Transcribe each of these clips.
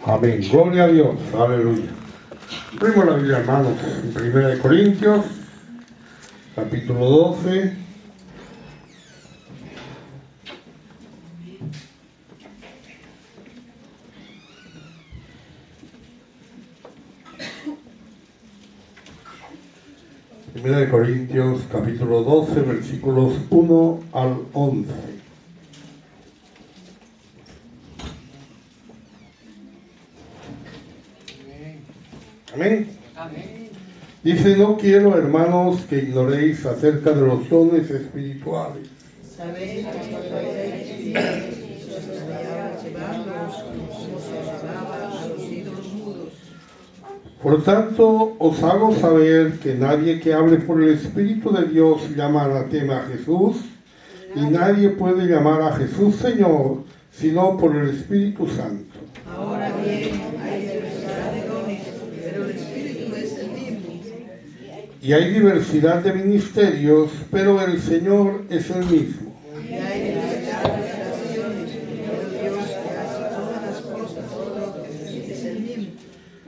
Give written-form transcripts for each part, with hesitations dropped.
Amén. Gloria a Dios. Aleluya. Abrimos la Biblia, hermanos, en 1 Corintios, capítulo 12. Primera de Corintios, capítulo 12, versículos 1 al 11. Amén. Amén. Dice: no quiero, hermanos, que ignoréis acerca de los dones espirituales. Sabéis que cuando erais fieles, se os enseñaba llevándoos como se os llevaba a los ídolos mudos. Por tanto, os hago saber que nadie que hable por el Espíritu de Dios llama anatema a Jesús, y nadie puede llamar a Jesús Señor, sino por el Espíritu Santo. Ahora bien, hay diversidad de dones, pero el Espíritu es el mismo. Y hay diversidad de ministerios, pero el Señor es el mismo. Y hay diversidad de relaciones, pero Dios que hace todas las cosas, todo es el mismo.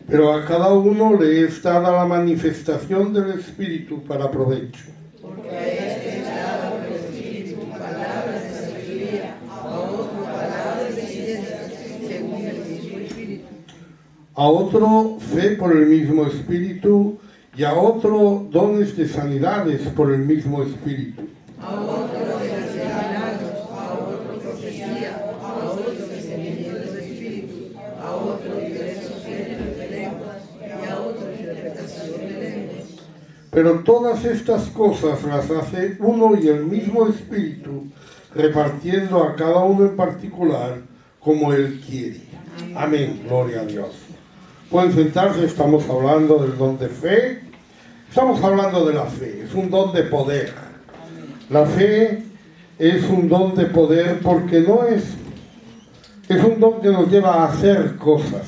Pero a cada uno le es dada la manifestación del Espíritu para provecho. Porque a este es dado por el Espíritu palabras de sabiduría, a otro palabras de ciencia, según el mismo Espíritu. A otro fe por el mismo Espíritu, y a otro dones de sanidades por el mismo Espíritu. A otro de las milagros, a otro profecía, a otro discernimiento de espíritu, a otro diversos géneros de lenguas y a otro interpretación de lenguas. Pero todas estas cosas las hace uno y el mismo Espíritu, repartiendo a cada uno en particular como Él quiere. Amén. Gloria a Dios. Pueden sentarse, estamos hablando del don de fe. Estamos hablando de la fe, es un don de poder. La fe es un don de poder porque es un don que nos lleva a hacer cosas.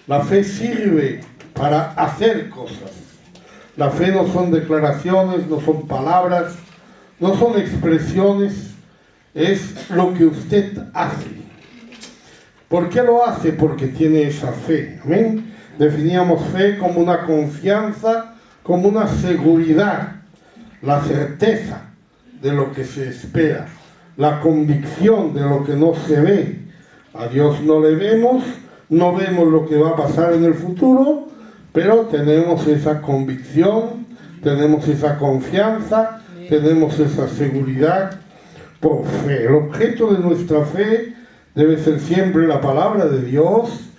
La fe sirve para hacer cosas. La fe no son declaraciones, no son palabras, no son expresiones, es lo que usted hace. ¿Por qué lo hace? Porque tiene esa fe. Amén. Definíamos fe como una confianza, como una seguridad, la certeza de lo que se espera, la convicción de lo que no se ve. A Dios no le vemos, no vemos lo que va a pasar en el futuro, pero tenemos esa convicción, tenemos esa confianza, tenemos esa seguridad por fe. El objeto de nuestra fe debe ser siempre la palabra de Dios,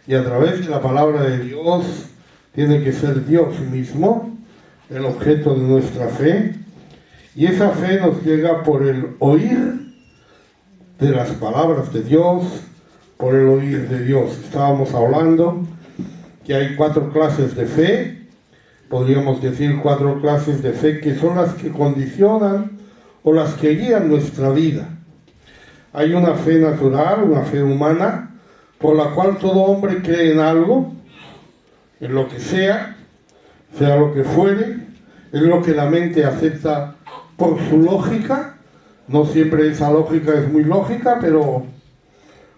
y a través de la palabra de Dios tiene que ser Dios mismo el objeto de nuestra fe, y esa fe nos llega por el oír de las palabras de Dios, por el oír de Dios. Estábamos hablando que hay 4 clases de fe, podríamos decir 4 clases de fe que son las que condicionan o las que guían nuestra vida. Hay una fe natural, una fe humana, por la cual todo hombre cree en algo, en lo que sea lo que fuere, es lo que la mente acepta por su lógica. No siempre esa lógica es muy lógica, pero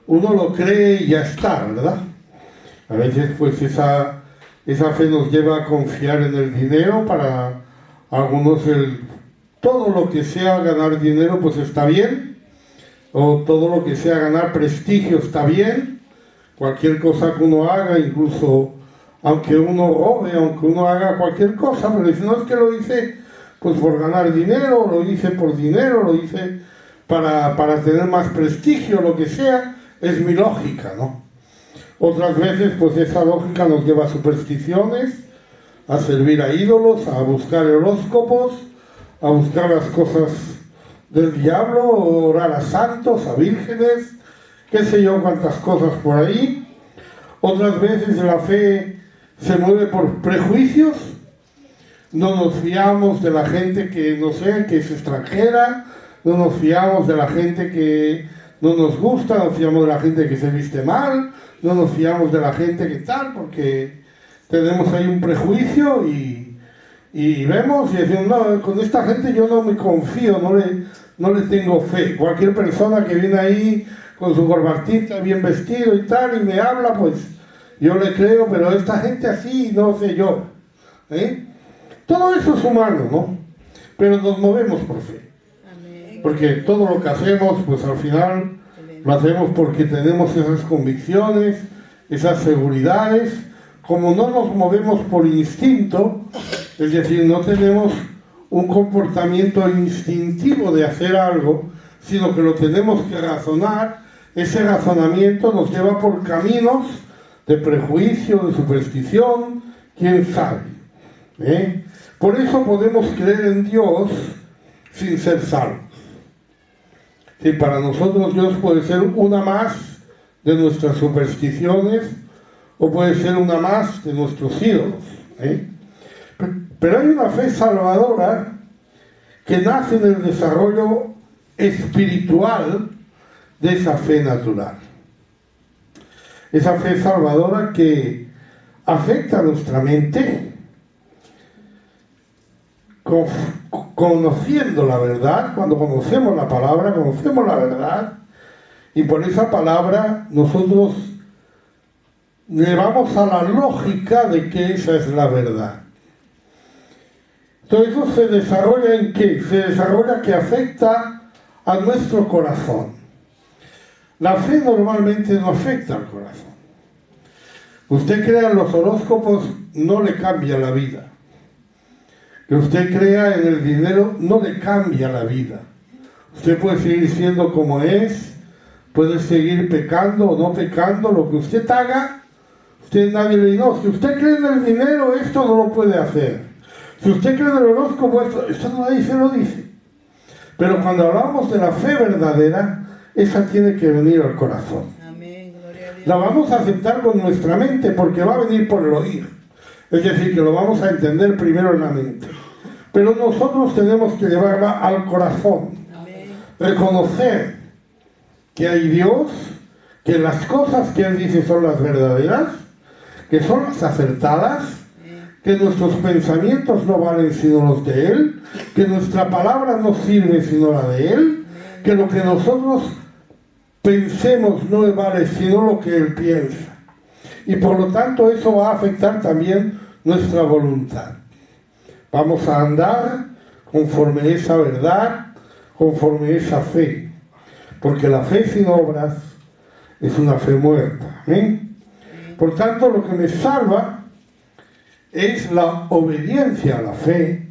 uno lo cree y ya está, ¿verdad? A veces pues esa fe nos lleva a confiar en el dinero. Para algunos todo lo que sea ganar dinero pues está bien, o todo lo que sea ganar prestigio está bien. Cualquier cosa que uno haga, incluso aunque uno robe, aunque uno haga cualquier cosa, pero dice: no, es que lo hice pues por ganar dinero, lo hice por dinero, lo hice para tener más prestigio, lo que sea, es mi lógica, ¿no? Otras veces pues esa lógica nos lleva a supersticiones, a servir a ídolos, a buscar horóscopos, a buscar las cosas del diablo, a orar a santos, a vírgenes, qué sé yo cuántas cosas por ahí. Otras veces la fe se mueve por prejuicios, no nos fiamos de la gente que, no sé, que es extranjera, no nos fiamos de la gente que no nos gusta, nos fiamos de la gente que se viste mal, no nos fiamos de la gente que tal, porque tenemos ahí un prejuicio y vemos y decimos: no, con esta gente yo no me confío, no le tengo fe. Cualquier persona que viene ahí con su corbatita, bien vestido y tal, y me habla, pues yo le creo, pero esta gente así, no sé yo. Todo eso es humano, ¿no? Pero nos movemos por fe. Porque todo lo que hacemos, pues al final lo hacemos porque tenemos esas convicciones, esas seguridades. Como no nos movemos por instinto, es decir, no tenemos un comportamiento instintivo de hacer algo, sino que lo tenemos que razonar, ese razonamiento nos lleva por caminos de prejuicio, de superstición, quién sabe. Por eso podemos creer en Dios sin ser salvos. Sí, para nosotros Dios puede ser una más de nuestras supersticiones o puede ser una más de nuestros ídolos. Pero hay una fe salvadora que nace en el desarrollo espiritual de esa fe natural. Esa fe salvadora que afecta a nuestra mente, conociendo la verdad. Cuando conocemos la palabra, conocemos la verdad, y por esa palabra nosotros le vamos a la lógica de que esa es la verdad. Entonces eso se desarrolla ¿en qué? Se desarrolla que afecta a nuestro corazón. La fe normalmente no afecta al corazón. Usted crea en los horóscopos, no le cambia la vida. Que usted crea en el dinero no le cambia la vida. Usted puede seguir siendo como es, puede seguir pecando o no pecando, lo que usted haga, usted nadie le dice, no, si usted cree en el dinero, esto no lo puede hacer. Si usted cree en el horóscopo, esto nadie se lo dice. Pero cuando hablamos de la fe verdadera, esa tiene que venir al corazón. Amén, gloria a Dios. La vamos a aceptar con nuestra mente porque va a venir por el oír. Es decir, que lo vamos a entender primero en la mente. Pero nosotros tenemos que llevarla al corazón. Amén. Reconocer que hay Dios, que las cosas que Él dice son las verdaderas, que son las acertadas, que nuestros pensamientos no valen sino los de Él, que nuestra palabra no sirve sino la de Él, que lo que nosotros pensemos no vale sino lo que Él piensa. Y por lo tanto eso va a afectar también nuestra voluntad. Vamos a andar conforme esa verdad, conforme esa fe. Porque la fe sin obras es una fe muerta. ¿Amén? Por tanto, lo que me salva es la obediencia a la fe.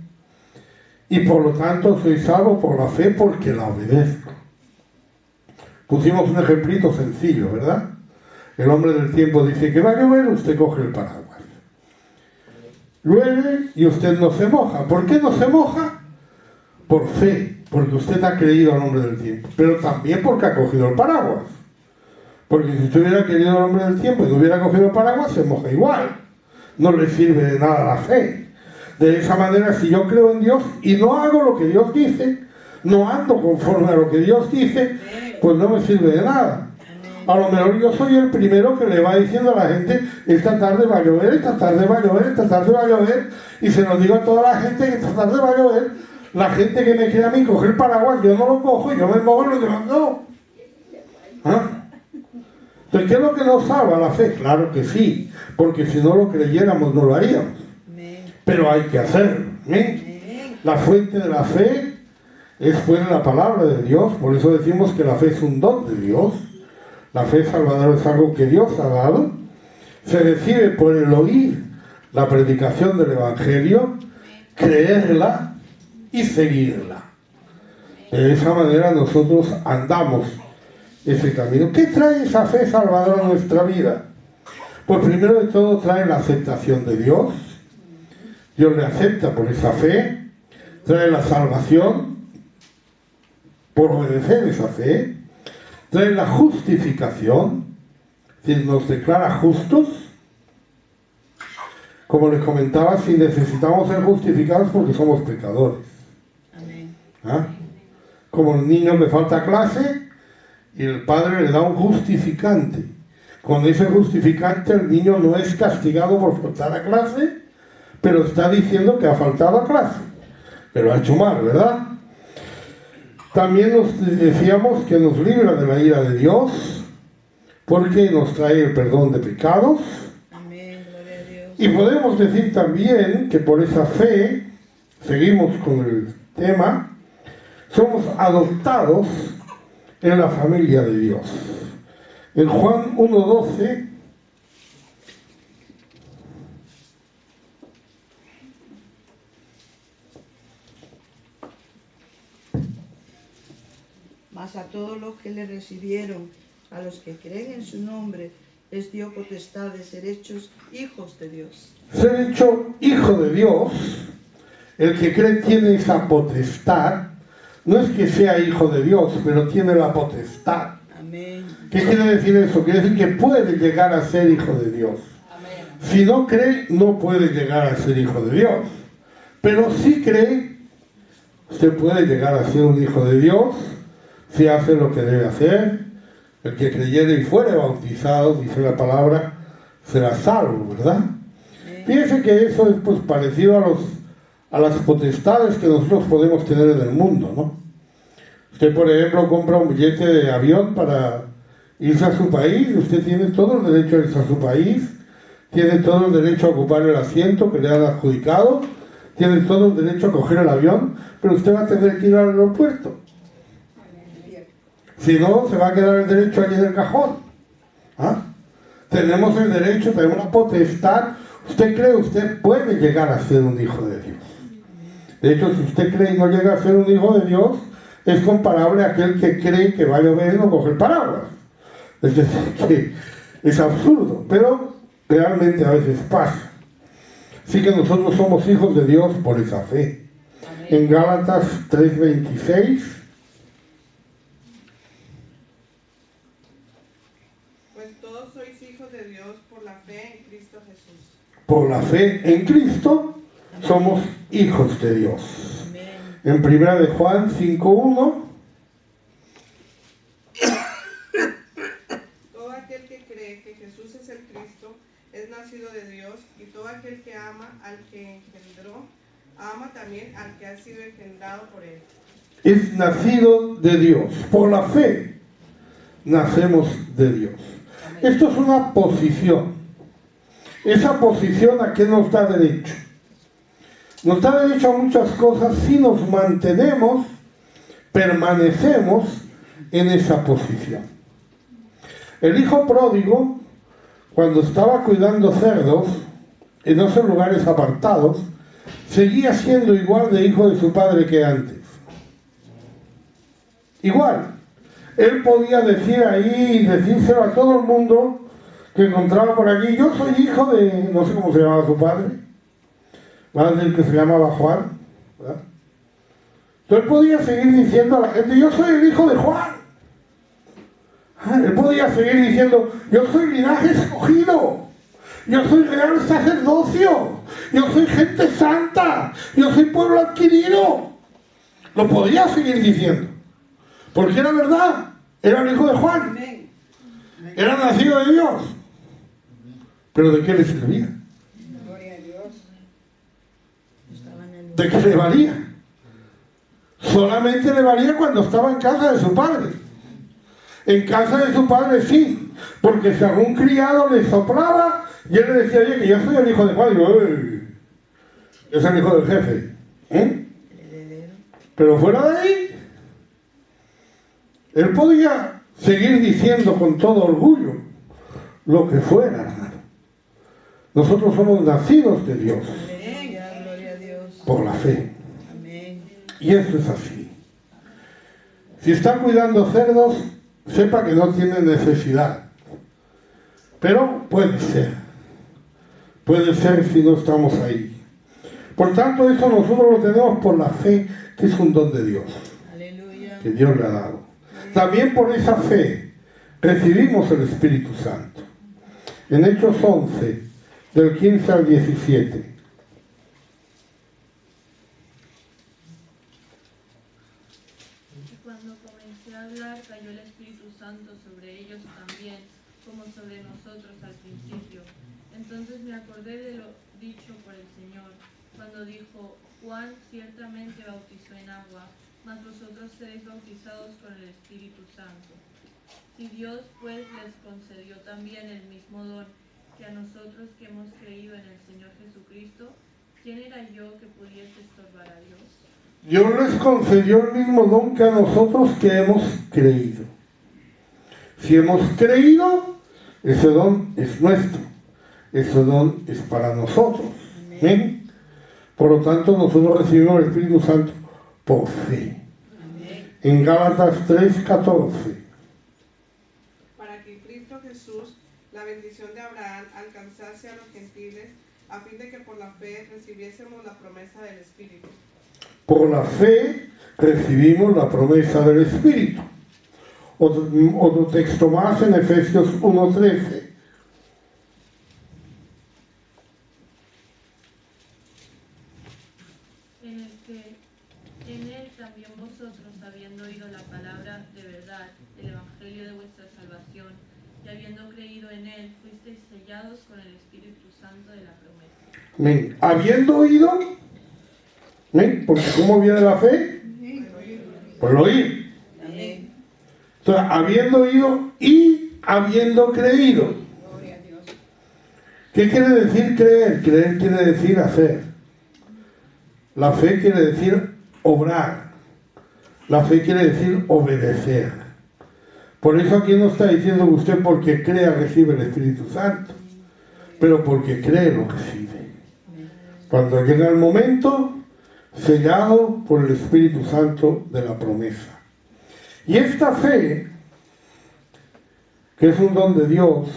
Y por lo tanto soy salvo por la fe porque la obedezco. Pusimos un ejemplito sencillo, ¿verdad? El hombre del tiempo dice que va a llover, usted coge el paraguas. Llueve y usted no se moja. ¿Por qué no se moja? Por fe, porque usted ha creído al hombre del tiempo, pero también porque ha cogido el paraguas. Porque si usted hubiera querido al hombre del tiempo y no hubiera cogido el paraguas, se moja igual. No le sirve de nada la fe. De esa manera, si yo creo en Dios y no hago lo que Dios dice, no ando conforme a lo que Dios dice, pues no me sirve de nada. A lo mejor yo soy el primero que le va diciendo a la gente, esta tarde va a llover, esta tarde va a llover, esta tarde va a llover, y se lo digo a toda la gente que esta tarde va a llover. La gente que me quiere a mí coger paraguas, yo no lo cojo, yo me muevo y los demás no. Entonces, ¿qué es lo que nos salva la fe? Claro que sí, porque si no lo creyéramos no lo haríamos. Pero hay que hacerlo. La fuente de la fe es pues la palabra de Dios, por eso decimos que la fe es un don de Dios. La fe salvadora es algo que Dios ha dado, se recibe por el oír la predicación del Evangelio, creerla y seguirla. De esa manera nosotros andamos ese camino. ¿Qué trae esa fe salvadora a nuestra vida? Pues primero de todo trae la aceptación de Dios. Dios le acepta por esa fe. Trae la salvación por obedecer esa fe. Trae la justificación, es decir, nos declara justos. Como les comentaba, si necesitamos ser justificados porque somos pecadores. ¿Ah? Como el niño le falta clase y el padre le da un justificante. Cuando dice justificante, el niño no es castigado por faltar a clase, pero está diciendo que ha faltado a clase, pero ha hecho mal, ¿verdad? También nos decíamos que nos libra de la ira de Dios, porque nos trae el perdón de pecados. Amén, gloria a Dios. Y podemos decir también que por esa fe, seguimos con el tema, somos adoptados en la familia de Dios. En Juan 1:12 Mas a todos los que le recibieron, a los que creen en su nombre, les dio potestad de ser hechos hijos de Dios. ser hecho hijo de Dios, el que cree tiene esa potestad. No es que sea hijo de Dios, pero tiene la potestad. Amén. ¿Qué quiere decir eso? Quiere decir que puede llegar a ser hijo de Dios. Si no cree, no puede llegar a ser hijo de Dios. Pero si cree, usted puede llegar a ser un hijo de Dios si hace lo que debe hacer. El que creyere y fuere bautizado, dice la palabra, será salvo, ¿verdad? Fíjense que eso es pues parecido a las potestades que nosotros podemos tener en el mundo, ¿no? Usted, por ejemplo, compra un billete de avión para irse a su país, y usted tiene todo el derecho a irse a su país, tiene todo el derecho a ocupar el asiento que le han adjudicado, tiene todo el derecho a coger el avión, pero usted va a tener que ir al aeropuerto. Si no, se va a quedar el derecho allí en el cajón. ¿Ah? Tenemos el derecho, tenemos la potestad. Usted cree, usted puede llegar a ser un hijo de Dios. De hecho, si usted cree y no llega a ser un hijo de Dios, es comparable a aquel que cree que va a llover y no coge el paraguas. Es decir, que es absurdo, pero realmente a veces pasa. Así que nosotros somos hijos de Dios por esa fe. En Gálatas 3:26. Todos sois hijos de Dios por la fe en Cristo Jesús. Por la fe en Cristo somos hijos de Dios. En 1 de Juan 5:1. Todo aquel que cree que Jesús es el Cristo es nacido de Dios, y todo aquel que ama al que engendró, ama también al que ha sido engendrado por él. Es nacido de Dios. Por la fe nacemos de Dios. Esto es una posición. Esa posición, ¿a qué nos da derecho? Nos da derecho a muchas cosas si nos mantenemos, permanecemos en esa posición. El hijo pródigo, cuando estaba cuidando cerdos en esos lugares apartados, seguía siendo igual de hijo de su padre que antes. Igual. Él podía decir ahí y decírselo a todo el mundo que encontraba por allí: yo soy hijo de, no sé cómo se llamaba su padre, va a decir que se llamaba Juan, ¿verdad? Entonces él podía seguir diciendo a la gente: yo soy el hijo de Juan. Él podía seguir diciendo: yo soy linaje escogido, yo soy real sacerdocio, yo soy gente santa, yo soy pueblo adquirido. Lo podía seguir diciendo, porque era verdad. Era el hijo de Juan. Era nacido de Dios. ¿Pero de qué le servía? ¿De qué le valía? Solamente le valía cuando estaba en casa de su padre. En casa de su padre sí, porque si algún criado le soplaba y él le decía: oye, que yo soy el hijo de Juan, digo: yo soy el hijo del jefe. Pero fuera de ahí, él podía seguir diciendo con todo orgullo lo que fuera, hermano. Nosotros somos nacidos de Dios por la fe. Y eso es así. Si está cuidando cerdos, sepa que no tiene necesidad. Pero puede ser. Puede ser si no estamos ahí. Por tanto, eso nosotros lo tenemos por la fe, que es un don de Dios. Que Dios le ha dado. También por esa fe recibimos el Espíritu Santo. En Hechos 11, del 15 al 17. Y cuando comencé a hablar, cayó el Espíritu Santo sobre ellos también, como sobre nosotros al principio. Entonces me acordé de lo dicho por el Señor, cuando dijo: Juan ciertamente bautizó en agua, mas vosotros seréis bautizados con el Espíritu Santo. Si Dios pues les concedió también el mismo don que a nosotros que hemos creído en el Señor Jesucristo, ¿quién era yo que pudiese estorbar a Dios? Dios les concedió el mismo don que a nosotros que hemos creído. Si hemos creído, ese don es nuestro. Ese don es para nosotros. ¿Amén? Por lo tanto, nosotros recibimos el Espíritu Santo por fe. Amén. En Gálatas 3:14. Para que Cristo Jesús, la bendición de Abraham, alcanzase a los gentiles, a fin de que por la fe recibiésemos la promesa del Espíritu. Por la fe recibimos la promesa del Espíritu. Otro texto más en Efesios 1:13. En él también vosotros, habiendo oído la palabra de verdad, el evangelio de vuestra salvación, y habiendo creído en él, fuisteis sellados con el Espíritu Santo de la promesa. Amén. Habiendo oído, ¿amén? Porque ¿cómo viene la fe? Por el oír. Amén. Entonces, habiendo oído y habiendo creído. Gloria a Dios. ¿Qué quiere decir creer? Creer quiere decir hacer. La fe quiere decir obrar. La fe quiere decir obedecer. Por eso aquí no está diciendo que usted porque crea recibe el Espíritu Santo, pero porque cree lo recibe. Cuando llega el momento, sellado por el Espíritu Santo de la promesa. Y esta fe, que es un don de Dios,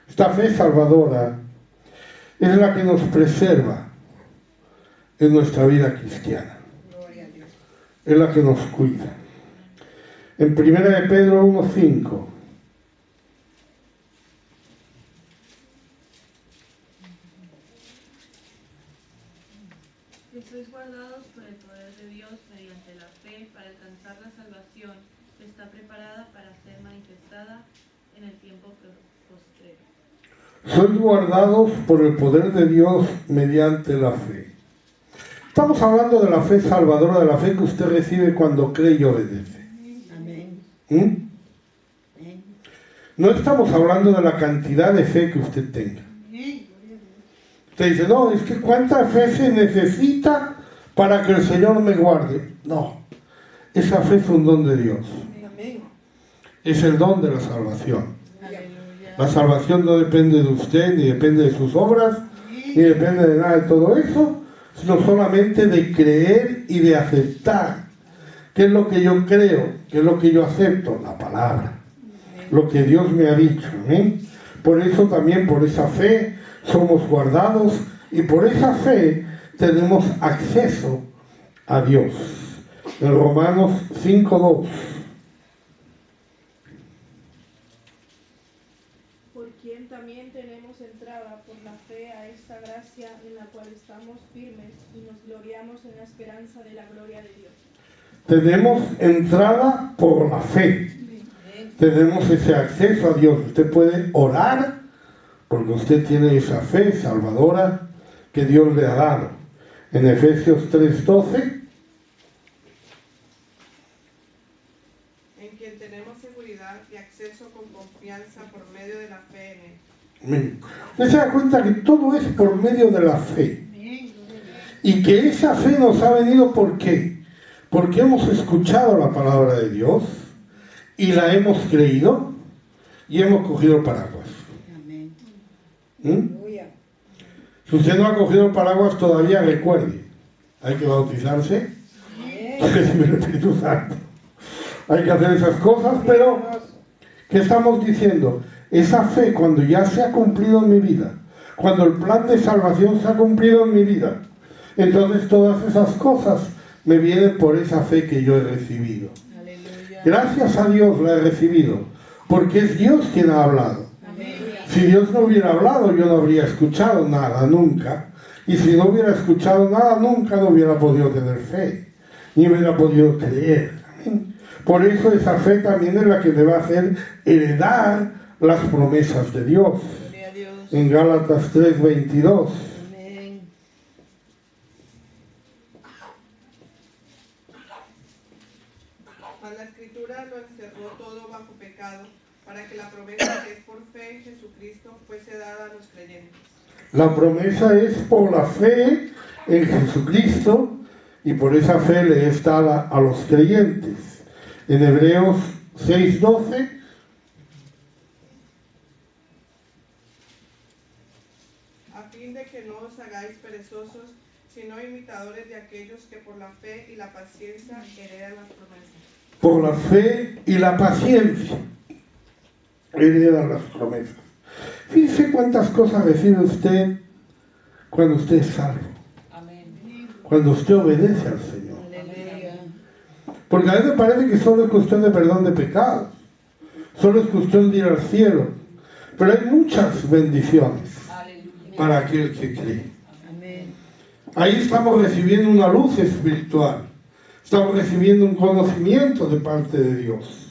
esta fe salvadora, es la que nos preserva en nuestra vida cristiana. Gloria a Dios. Es la que nos cuida. En 1 de Pedro 1:5. Que sois guardados por el poder de Dios mediante la fe para alcanzar la salvación que está preparada para ser manifestada en el tiempo postrero. Sois guardados por el poder de Dios mediante la fe. Estamos hablando de la fe salvadora, de la fe que usted recibe cuando cree y obedece. Amén. ¿Mm? Amén. No estamos hablando de la cantidad de fe que usted tenga. Amén. Usted dice, no, es que cuánta fe se necesita para que el Señor me guarde. No, esa fe es un don de Dios. Amén. Es el don de la salvación. Aleluya. La salvación no depende de usted, ni depende de sus obras, ni depende de nada de todo eso, sino solamente de creer y de aceptar. ¿Qué es lo que yo creo? ¿Qué es lo que yo acepto? La palabra. Lo que Dios me ha dicho. ¿Eh? Por eso también, por esa fe, somos guardados y por esa fe tenemos acceso a Dios. En Romanos 5:2. Por quien también tenemos entrada por la fe a esta gracia en la cual estamos firmes y nos gloriamos en la esperanza de la gloria de Dios. Tenemos entrada por la fe. Tenemos ese acceso a Dios. Usted puede orar porque usted tiene esa fe salvadora que Dios le ha dado. En Efesios 3:12. En quien tenemos seguridad y acceso con confianza por medio de la fe en él. Amén. Usted se da cuenta que todo es por medio de la fe. Y que esa fe nos ha venido ¿por qué? Porque hemos escuchado la palabra de Dios y la hemos creído y hemos cogido el paraguas. Amén. ¿Mm? Aleluya. Si usted no ha cogido el paraguas todavía, recuerde, hay que bautizarse, recibir el Espíritu Santo. Hay que hacer esas cosas, pero ¿qué estamos diciendo? Esa fe, cuando ya se ha cumplido en mi vida, cuando el plan de salvación se ha cumplido en mi vida, entonces todas esas cosas me vienen por esa fe que yo he recibido. Aleluya. Gracias a Dios la he recibido, porque es Dios quien ha hablado. Amén. Si Dios no hubiera hablado, yo no habría escuchado nada nunca. Y si no hubiera escuchado nada, nunca no hubiera podido tener fe, ni hubiera podido creer. Amén. Por eso esa fe también es la que me va a hacer heredar las promesas de Dios. Gloria a Dios. En Gálatas 3:22. Amén. para que la promesa que es por fe en Jesucristo fuese dada a los creyentes. La promesa es por la fe en Jesucristo y por esa fe le es dada a los creyentes. En Hebreos 6:12, a fin de que no os hagáis perezosos, sino imitadores de aquellos que por la fe y la paciencia heredan las promesas. por la fe y la paciencia heredan las promesas. Fíjese cuántas cosas recibe usted cuando usted es salvo, cuando usted obedece al Señor. Porque a veces parece que solo es cuestión de perdón de pecados, solo es cuestión de ir al cielo, pero hay muchas bendiciones para aquel que cree. Ahí estamos recibiendo una luz espiritual, estamos recibiendo un conocimiento de parte de Dios.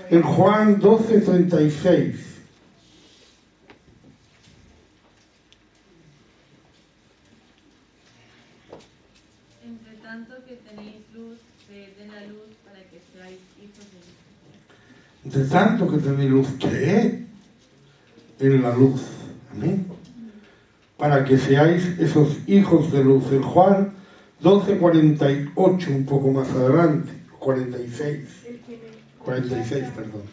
En Juan 12:36. Entre tanto que tenéis luz, creed en la luz para que seáis hijos de luz. Entre tanto que tenéis luz, creed en la luz. Amén. Para que seáis esos hijos de luz. En Juan 12:48, un poco más adelante, 46. 46, perdón.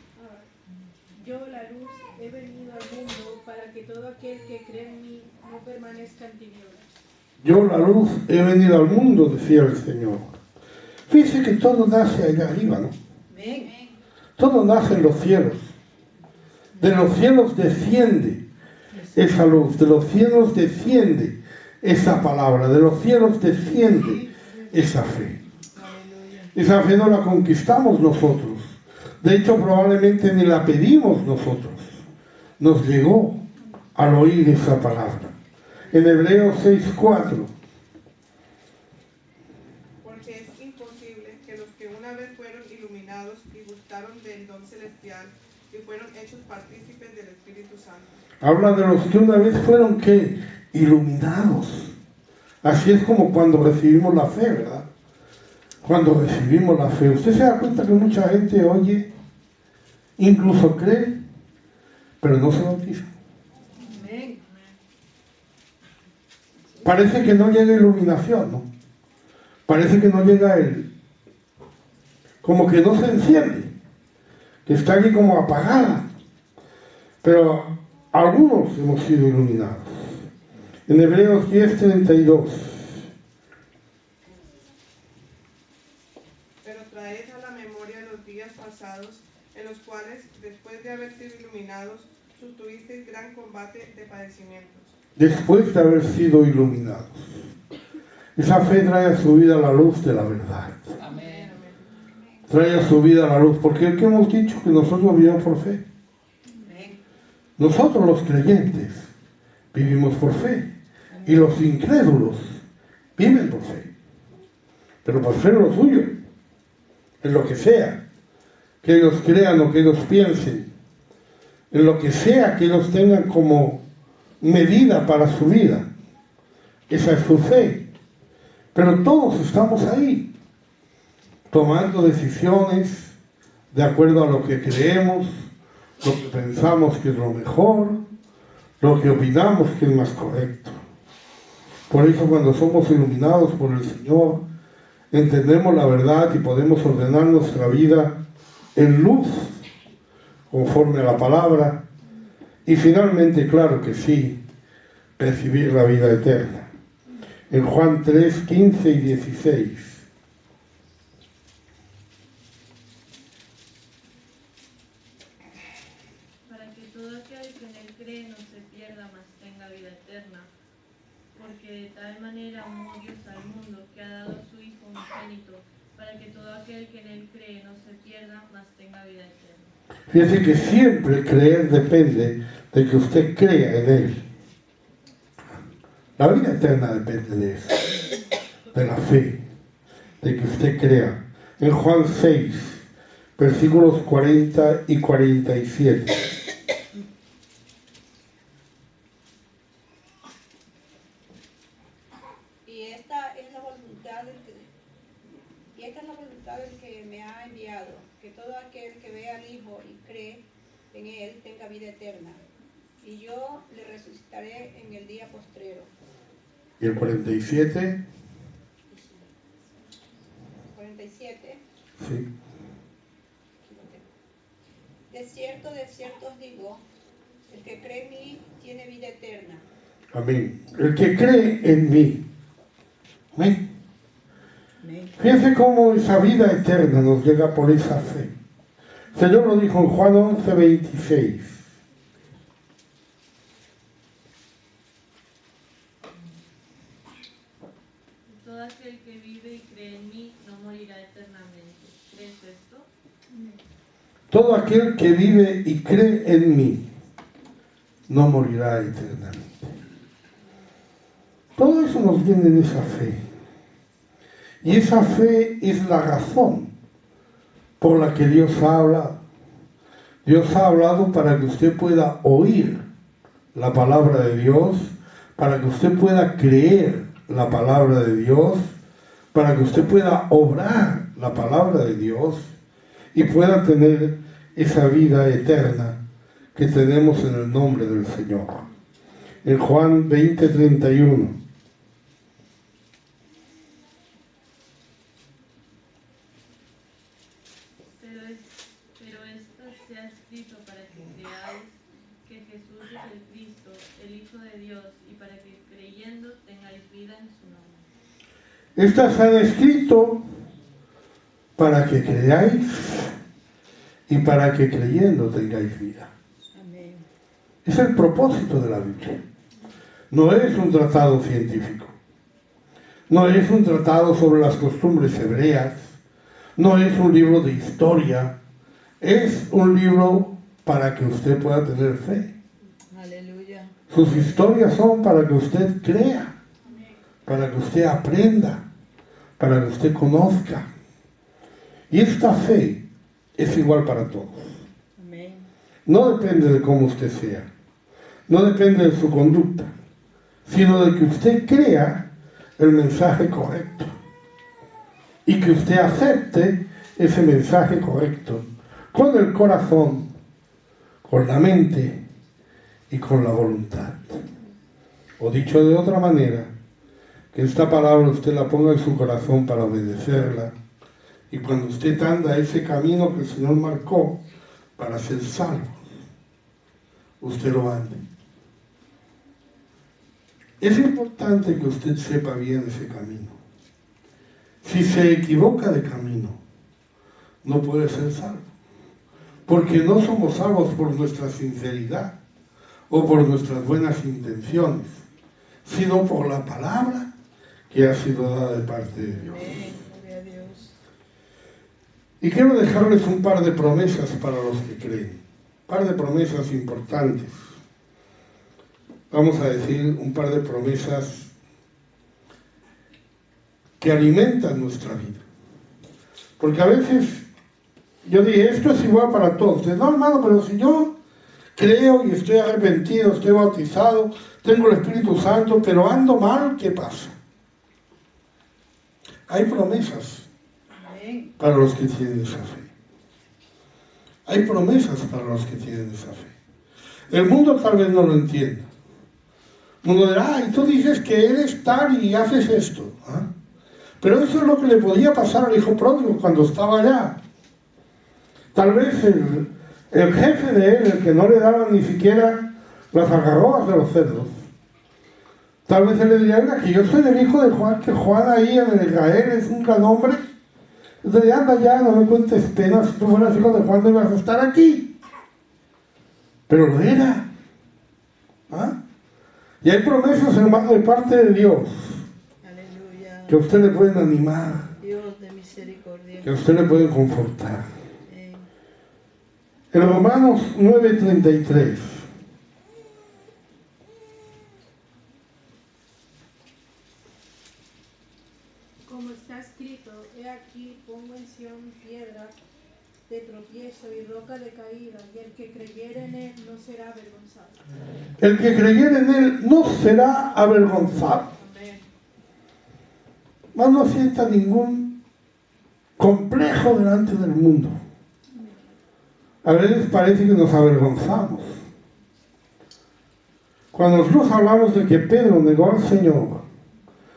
Yo, la luz, he venido al mundo para que todo aquel que cree en mí no permanezca en tinieblas. Yo, la luz, he venido al mundo, decía el Señor. Fíjese que todo nace allá arriba, ¿no? Todo nace en los cielos. De los cielos desciende esa luz, de los cielos desciende esa palabra, de los cielos desciende esa fe. Esa fe no la conquistamos nosotros. De hecho, probablemente ni la pedimos nosotros. Nos llegó al oír esa palabra. En Hebreos 6:4. Porque es imposible que los que una vez fueron iluminados y gustaron del don celestial y fueron hechos partícipes del Espíritu Santo. Habla de los que una vez fueron, ¿qué? Iluminados. Así es como cuando recibimos la fe, ¿verdad? Cuando recibimos la fe. Usted se da cuenta que mucha gente oye, incluso cree, pero no se bautiza. Parece que no llega iluminación, ¿no? Parece que no llega como que no se enciende, que está allí como apagada. Pero algunos hemos sido iluminados. En Hebreos 10:32. Pero traed a la memoria los días pasados, en los cuales, después de haber sido iluminados, tuvisteis gran combate de padecimientos. Después de haber sido iluminados. Esa fe trae a su vida la luz de la verdad. Amén. Trae a su vida la luz. Porque es que hemos dicho que nosotros vivimos por fe. Nosotros los creyentes vivimos por fe. Y los incrédulos viven por fe. Pero por fe en lo suyo. En lo que sea. Que ellos crean o que ellos piensen. En lo que sea que ellos tengan como medida para su vida. Esa es su fe. Pero todos estamos ahí, tomando decisiones de acuerdo a lo que creemos, lo que pensamos que es lo mejor, lo que opinamos que es más correcto. Por eso cuando somos iluminados por el Señor, entendemos la verdad y podemos ordenar nuestra vida en luz, conforme a la palabra, y finalmente, claro que sí, recibir la vida eterna. En Juan 3:15 y 16. Para que todo aquel que en él cree no se pierda, mas tenga vida eterna. Porque de tal manera amó Dios al mundo, que ha dado a su Hijo unigénito, para que todo aquel que en él cree no se pierda, mas tenga vida eterna. Fíjese que siempre creer depende de que usted crea en Él. La vida eterna depende de eso, de la fe, de que usted crea. En Juan 6, versículos 40 y 47. Y esta es la voluntad del que me ha enviado, que todo aquel que ve al Hijo y cree en él tenga vida eterna, y yo le resucitaré en el día postrero. ¿Y el 47? 47. Sí. De cierto os digo, el que cree en mí tiene vida eterna. Amén. El que cree en mí. Amén. Fíjense cómo esa vida eterna nos llega por esa fe. El Señor lo dijo en Juan 11:26. Todo aquel que vive y cree en mí no morirá eternamente. ¿Crees esto? Todo aquel que vive y cree en mí no morirá eternamente. Todo eso nos viene en esa fe. Y esa fe es la razón por la que Dios ha hablado. Dios ha hablado para que usted pueda oír la palabra de Dios, para que usted pueda creer la palabra de Dios, para que usted pueda obrar la palabra de Dios y pueda tener esa vida eterna que tenemos en el nombre del Señor. En Juan 20:31. Pero esto se ha escrito para que creáis que Jesús es el Cristo, el Hijo de Dios, y para que creyendo tengáis vida en su nombre. Estas se han escrito para que creáis y para que creyendo tengáis vida. Amén. Es el propósito de la Biblia. No es un tratado científico. No es un tratado sobre las costumbres hebreas. No es un libro de historia. Es un libro para que usted pueda tener fe. Aleluya. Sus historias son para que usted crea, para que usted aprenda, para que usted conozca. Y esta fe es igual para todos. Amén. No depende de cómo usted sea, no depende de su conducta, sino de que usted crea el mensaje correcto y que usted acepte ese mensaje correcto con el corazón, con la mente y con la voluntad. O dicho de otra manera, que esta palabra usted la ponga en su corazón para obedecerla, y cuando usted anda ese camino que el Señor marcó para ser salvo, usted lo ande. Es importante que usted sepa bien ese camino. Si se equivoca de camino, no puede ser salvo. Porque no somos salvos por nuestra sinceridad o por nuestras buenas intenciones, sino por la palabra que ha sido dada de parte de Dios. Amén. Gloria a Dios. Y quiero dejarles un par de promesas para los que creen. Un par de promesas importantes. Vamos a decir un par de promesas que alimentan nuestra vida. Porque a veces yo dije, esto es igual para todos. No, hermano, pero si yo creo y estoy arrepentido, estoy bautizado, tengo el Espíritu Santo, pero ando mal, ¿qué pasa? Hay promesas Amén. para los que tienen esa fe. Hay promesas para los que tienen esa fe. El mundo tal vez no lo entienda. El mundo dirá, y tú dices que eres tal y haces esto. ¿Ah? Pero eso es lo que le podía pasar al hijo pródigo cuando estaba allá. Tal vez el jefe de él, el que no le daba ni siquiera las algarrobas de los cerdos, tal vez él le diría, oiga, que yo soy el hijo de Juan, que Juan ahí en Israel es un gran hombre. Entonces, anda ya, no me cuentes penas, si tú fueras hijo de Juan no ibas a estar aquí. Pero lo era. ¿Ah? Y hay promesas, hermano, de parte de Dios, Aleluya. que a usted le pueden animar, Dios de misericordia. que a usted le pueden confortar. Amén. En Romanos 9:33. Como está escrito, he aquí pongo en Sión piedra de tropiezo y roca de caída, y el que creyere en él no será avergonzado. El que creyere en él no será avergonzado. Amén. Más no sienta ningún complejo delante del mundo. A veces parece que nos avergonzamos. Cuando nosotros hablamos de que Pedro negó al Señor,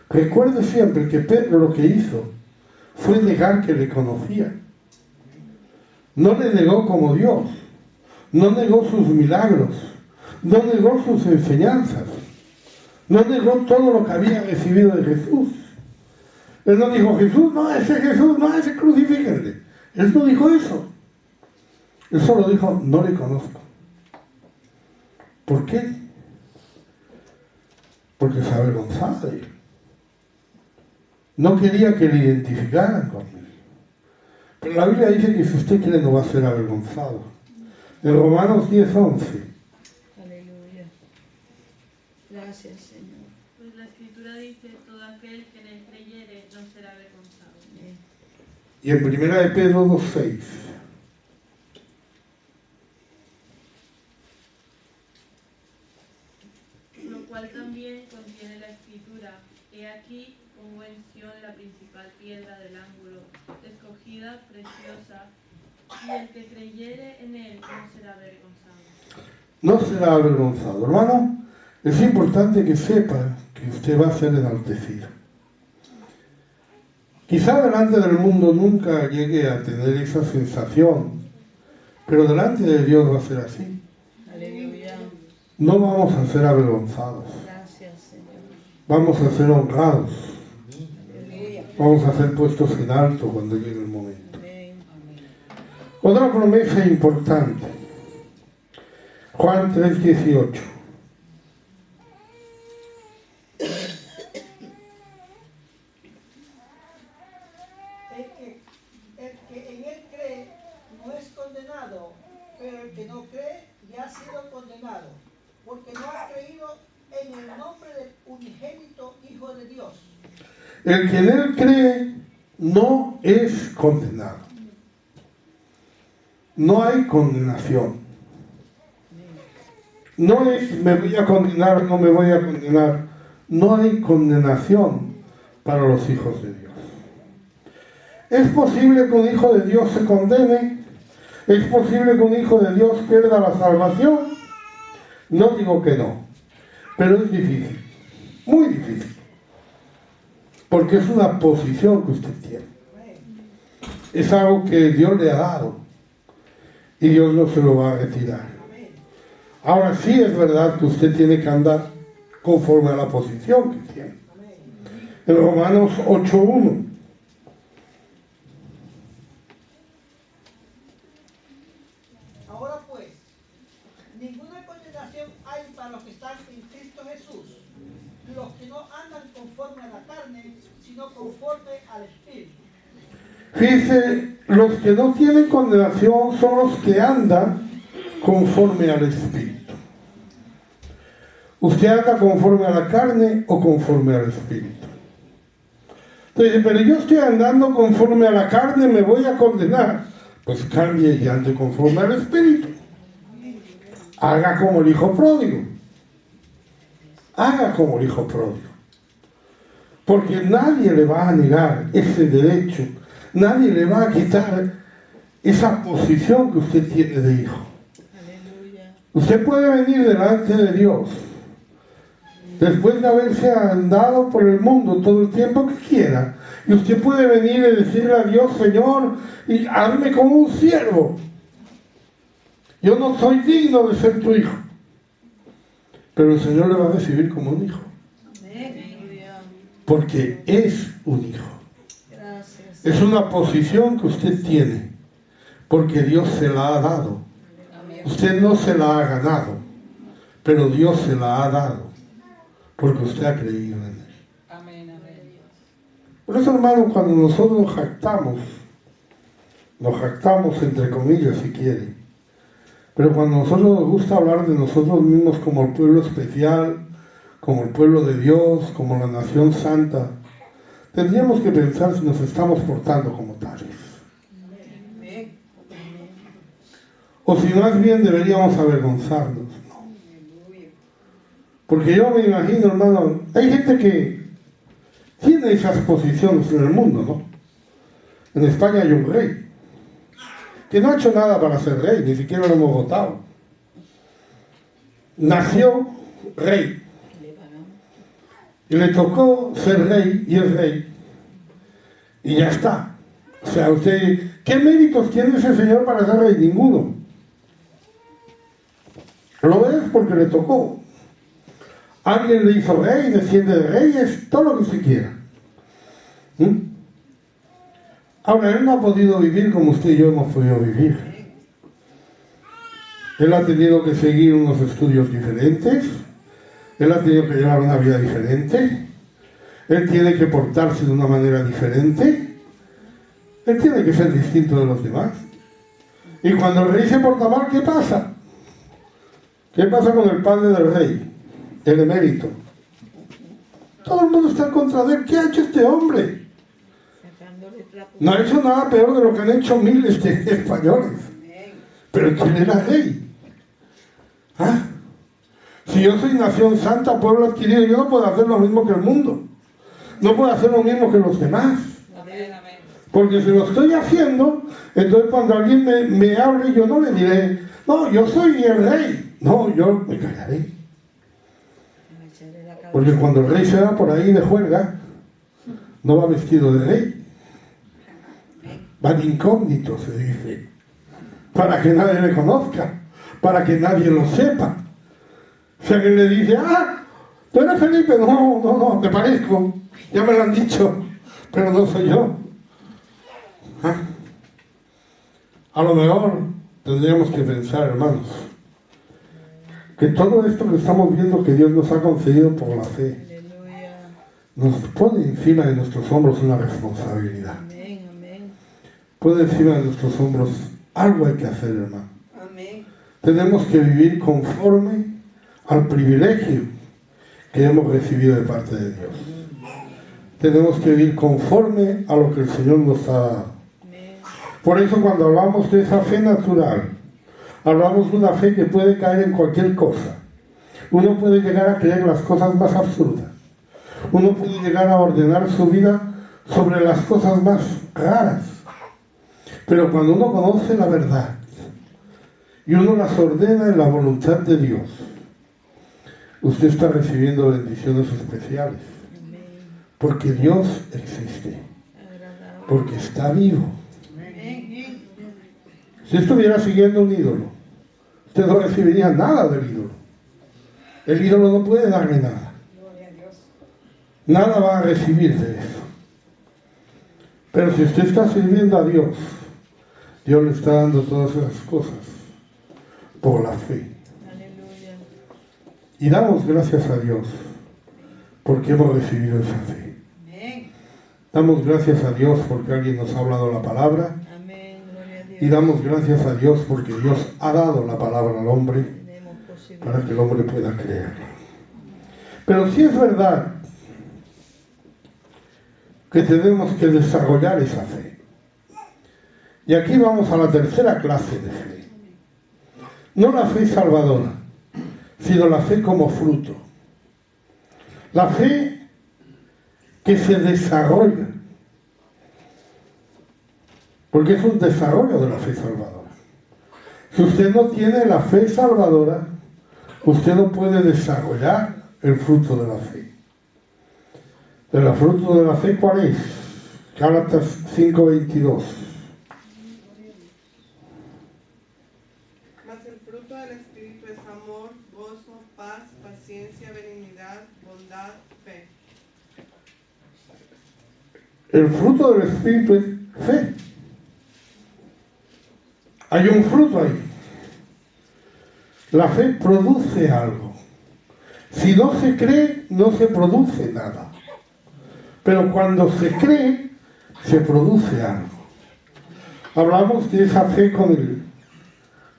recuerde siempre que Pedro lo que hizo fue negar que le conocía. No le negó como Dios, no negó sus milagros, no negó sus enseñanzas, no negó todo lo que había recibido de Jesús. Él no dijo, Jesús, no, ese crucifíquenle. Él no dijo eso. Él solo dijo, no le conozco. ¿Por qué? Porque se avergonzaba de él. No quería que le identificaran con él. Pero la Biblia dice que si usted quiere no va a ser avergonzado. En Romanos 10:11. Aleluya. Gracias, Señor. Pues la Escritura dice, todo aquel que en él creyere no será avergonzado. Amén. Y en 1 de Pedro 2:6. Lo cual también contiene la Escritura. He aquí, pongo en Sión la principal piedra del ángulo, escogida, preciosa, y el que creyere en él no será avergonzado. No será avergonzado. Hermano, es importante que sepa que usted va a ser enaltecido. Quizá delante del mundo nunca llegue a tener esa sensación, pero delante de Dios va a ser así. Aleluya. No vamos a ser avergonzados, Gracias, Señor. vamos a ser honrados, Aleluya. vamos a ser puestos en alto cuando llegue el momento. Amén. Otra promesa importante, Juan 3:18. El que en él cree no es condenado, pero el que no cree ya ha sido condenado, porque no ha creído en el nombre del unigénito Hijo de Dios. El que en él cree no es condenado. No hay condenación. No es me voy a condenar, no me voy a condenar. No hay condenación para los hijos de Dios. ¿Es posible que un hijo de Dios se condene? ¿Es posible que un hijo de Dios pierda la salvación? No digo que no, pero es difícil, muy difícil, porque es una posición que usted tiene. Es algo que Dios le ha dado y Dios no se lo va a retirar. Ahora sí es verdad que usted tiene que andar conforme a la posición que tiene. En Romanos 8:1. Ahora pues, ninguna condenación hay para los que están en Cristo Jesús, los que no andan conforme a la carne, sino conforme al Espíritu. Fíjese, los que no tienen condenación son los que andan conforme al Espíritu. ¿Usted anda conforme a la carne o conforme al Espíritu? Entonces, pero yo estoy andando conforme a la carne, me voy a condenar. Pues cambie y ande conforme al Espíritu. Haga como el hijo pródigo. Haga como el hijo pródigo. Porque nadie le va a negar ese derecho. Nadie le va a quitar esa posición que usted tiene de hijo. Aleluya. Usted puede venir delante de Dios después de haberse andado por el mundo todo el tiempo que quiera. Y usted puede venir y decirle a Dios, Señor, y hazme como un siervo. Yo no soy digno de ser tu hijo. Pero el Señor le va a recibir como un hijo. Aleluya. Porque es un hijo. Gracias. Es una posición que usted tiene. Porque Dios se la ha dado. Amén. Usted no se la ha ganado. Pero Dios se la ha dado. Porque usted ha creído en él. Amén. Amén. Por eso, hermano, cuando nosotros nos jactamos entre comillas si quiere, pero cuando a nosotros nos gusta hablar de nosotros mismos como el pueblo especial, como el pueblo de Dios, como la nación santa, tendríamos que pensar si nos estamos portando como tales. Amén. O si más bien deberíamos avergonzarnos. No. Porque yo me imagino, hermano, hay gente que tiene esas posiciones en el mundo, ¿no? En España hay un rey que no ha hecho nada para ser rey, ni siquiera lo hemos votado. Nació rey. Y le tocó ser rey y es rey. Y ya está. O sea, usted, ¿qué méritos tiene ese señor para ser rey? Ninguno. Lo es porque le tocó. Alguien le hizo rey, desciende de reyes, todo lo que usted quiera. Ahora, él no ha podido vivir como usted y yo hemos podido vivir. Él ha tenido que seguir unos estudios diferentes. Él ha tenido que llevar una vida diferente. Él tiene que portarse de una manera diferente. Él tiene que ser distinto de los demás. Y cuando el rey se porta mal, ¿qué pasa? ¿Qué pasa con el padre del rey? El emérito. Todo el mundo está en contra de él. ¿Qué ha hecho este hombre? No ha hecho nada peor de lo que han hecho miles de españoles. Pero ¿quién era rey? ¿Ah? Si yo soy nación santa, pueblo adquirido, yo no puedo hacer lo mismo que el mundo. No puedo hacer lo mismo que los demás. Porque si lo estoy haciendo, entonces cuando alguien me hable, yo no le diré, no, yo soy el rey. No, yo me callaré. Porque cuando el rey se va por ahí de juerga, no va vestido de rey. Va de incógnito, se dice. Para que nadie le conozca. Para que nadie lo sepa. Si alguien le dice, ¿tú eres Felipe? No, te parezco. Ya me lo han dicho. Pero no soy yo. A lo mejor tendríamos que pensar, hermanos, que todo esto que estamos viendo que Dios nos ha concedido por la fe, nos pone encima de nuestros hombros una responsabilidad. Pone encima de nuestros hombros algo hay que hacer, hermano. Tenemos que vivir conforme al privilegio que hemos recibido de parte de Dios. Tenemos que vivir conforme a lo que el Señor nos ha dado. Por eso cuando hablamos de esa fe natural, hablamos de una fe que puede caer en cualquier cosa. Uno puede llegar a creer las cosas más absurdas. Uno puede llegar a ordenar su vida sobre las cosas más raras. Pero cuando uno conoce la verdad y uno las ordena en la voluntad de Dios, usted está recibiendo bendiciones especiales. Porque Dios existe. Porque está vivo. Si estuviera siguiendo un ídolo, usted no recibiría nada del ídolo. El ídolo no puede darle nada. Nada va a recibir de eso. Pero si usted está sirviendo a Dios, Dios le está dando todas esas cosas por la fe. Y damos gracias a Dios porque hemos recibido esa fe. Damos gracias a Dios porque alguien nos ha hablado la palabra. Y damos gracias a Dios porque Dios ha dado la palabra al hombre para que el hombre pueda creerla. Pero sí es verdad que tenemos que desarrollar esa fe. Y aquí vamos a la tercera clase de fe. No la fe salvadora, sino la fe como fruto. La fe que se desarrolla. Porque es un desarrollo de la fe salvadora. Si usted no tiene la fe salvadora, usted no puede desarrollar el fruto de la fe. ¿El fruto de la fe cuál es? Gálatas 5:22. Mas el fruto del Espíritu es amor, gozo, paz, paciencia, benignidad, bondad, fe. El fruto del Espíritu es fe. Hay un fruto ahí. La fe produce algo. Si no se cree, no se produce nada. Pero cuando se cree, se produce algo. Hablamos de esa fe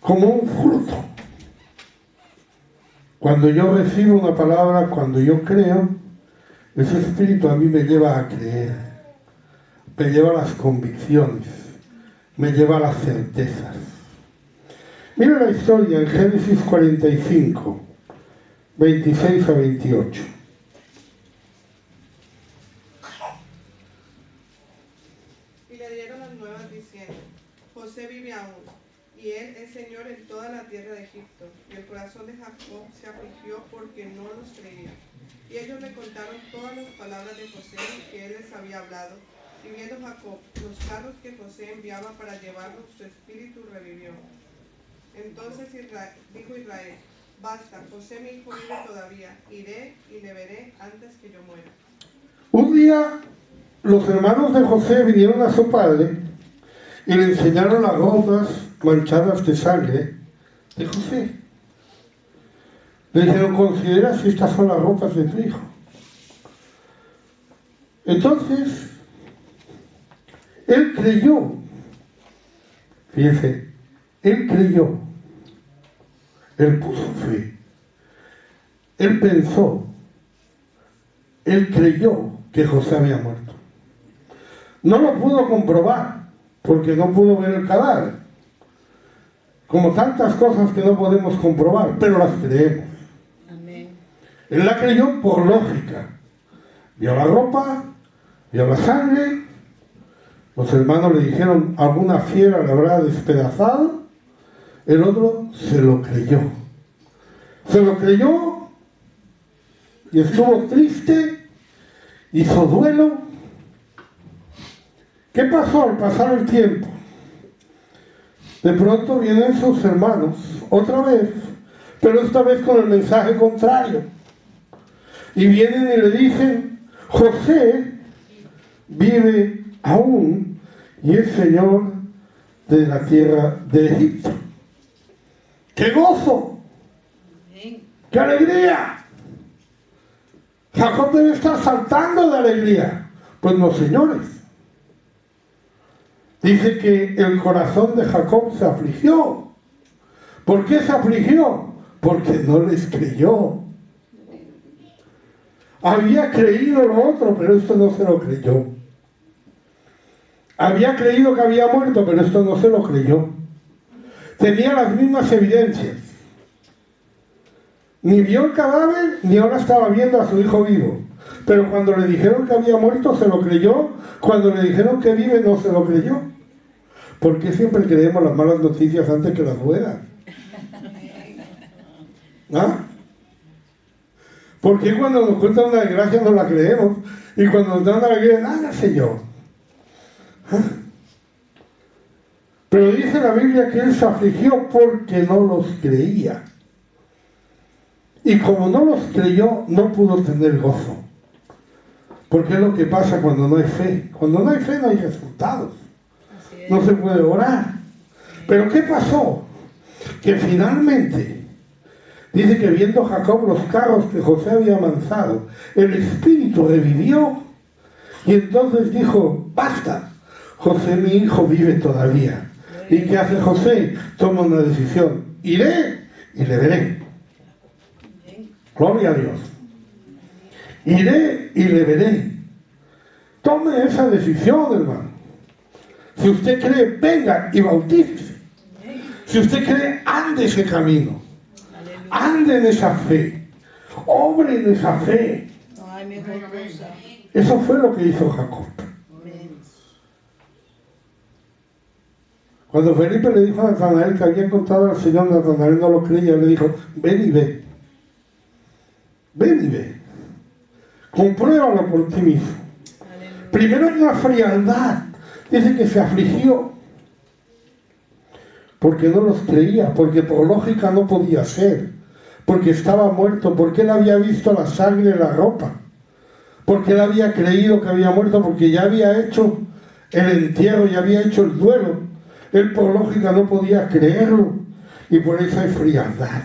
como un fruto. Cuando yo recibo una palabra, cuando yo creo, ese espíritu a mí me lleva a creer, me lleva a las convicciones, me lleva a las certezas. Mira la historia en Génesis 45, 26 a 28. Y le dieron las nuevas diciendo, José vive aún. él es Señor en toda la tierra de Egipto. Y el corazón de Jacob se afligió porque no los creía. Y ellos le contaron todas las palabras de José que él les había hablado. Y viendo Jacob los carros que José enviaba para llevarlos, su espíritu revivió. Entonces dijo Israel: basta, José mi hijo vive todavía, iré y le veré antes que yo muera. Un día los hermanos de José vinieron a su padre y le enseñaron las ropas manchadas de sangre de José. Le dijeron: considera si estas son las ropas de tu hijo. Entonces él creyó, fíjense, él creyó, él puso fe, él pensó, él creyó que José había muerto. No lo pudo comprobar porque no pudo ver el cadáver, como tantas cosas que no podemos comprobar, pero las creemos. Amén. Él la creyó por lógica. Vio la ropa, vio la sangre. Los hermanos le dijeron: alguna fiera le habrá despedazado. El otro se lo creyó. Se lo creyó y estuvo triste, hizo duelo. ¿Qué pasó al pasar el tiempo? De pronto vienen sus hermanos, otra vez, pero esta vez con el mensaje contrario. Y vienen y le dicen: José vive aún y es Señor de la tierra de Egipto. ¡Qué gozo! ¡Qué alegría! Jacob debe estar saltando de alegría. Pues no, señores. Dice que el corazón de Jacob se afligió. ¿Por qué se afligió? Porque no les creyó. Había creído lo otro, pero esto no se lo creyó. Había creído que había muerto, pero esto no se lo creyó. Tenía las mismas evidencias. Ni vio el cadáver, ni ahora estaba viendo a su hijo vivo. Pero cuando le dijeron que había muerto, se lo creyó. Cuando le dijeron que vive, no se lo creyó. ¿Por qué siempre creemos las malas noticias antes que las buenas? ¿Ah? ¿Por qué cuando nos cuentan una desgracia no la creemos? Y cuando nos dan una alegría, nada sé yo. ¿Ah? Pero dice la Biblia que él se afligió porque no los creía. Y como no los creyó, no pudo tener gozo. Porque es lo que pasa cuando no hay fe. Cuando no hay fe no hay resultados. No se puede orar. Pero ¿qué pasó? Que finalmente, dice que viendo Jacob los carros que José había amansado, el espíritu revivió. Y entonces dijo: basta, José mi hijo vive todavía. ¿Y qué hace José? Toma una decisión: iré y le veré. Gloria a Dios. Iré y le veré. Tome esa decisión, hermano. Si usted cree, venga y bautícese. Si usted cree, ande ese camino. Ande en esa fe. Obre en esa fe. No hay mejor cosa. Eso fue lo que hizo Jacob. Cuando Felipe le dijo a Natanael que había encontrado al Señor, Natanael no lo creía. Le dijo: ven y ve. Ven y ve. Compruébalo por ti mismo. Primero hay una frialdad. Dice que se afligió porque no los creía, porque por lógica no podía ser, porque estaba muerto, porque él había visto la sangre en la ropa, porque él había creído que había muerto, porque ya había hecho el entierro, ya había hecho el duelo. Él por lógica no podía creerlo y por eso hay frialdad.